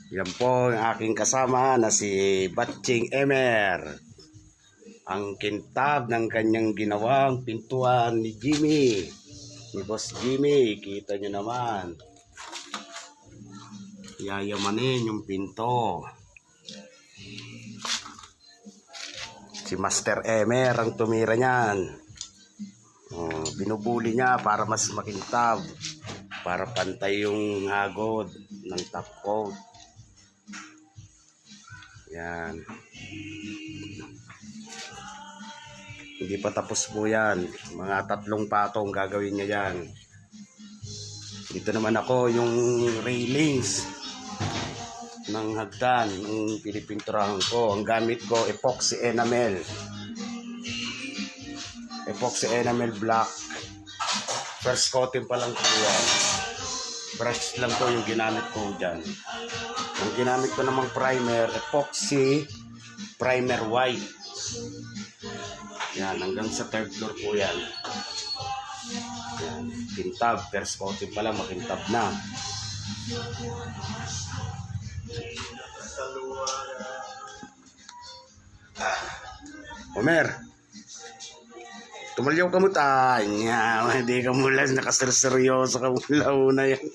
Yan po ang aking kasama na si Batching Emer. Ang kintab ng kanyang ginawang pintuan ni Jimmy. Ni Boss Jimmy. Kita nyo naman. Yayamanin yung pinto. Si Master Emer ang tumira niyan. Binubuli niya para mas makintab. Para pantay yung hagod ng top coat. Yan. Hindi pa tapos po yan. Mga 3 patong gagawin niya yan. Dito naman ako yung railings ng hagdan ng pinipinturahan ko. Ang gamit ko epoxy enamel. Epoxy enamel black. First coating pa lang po yan. Brush lang po yung ginamit ko dyan. Ang ginamit ko namang primer, epoxy primer white. Yan, hanggang sa 3rd floor po yan. Yan, kintab. First coating pa lang, makintab na. Homer, tumalyaw ka mo tayo. Hindi ka mula, nakaserseryoso ka mula una yan.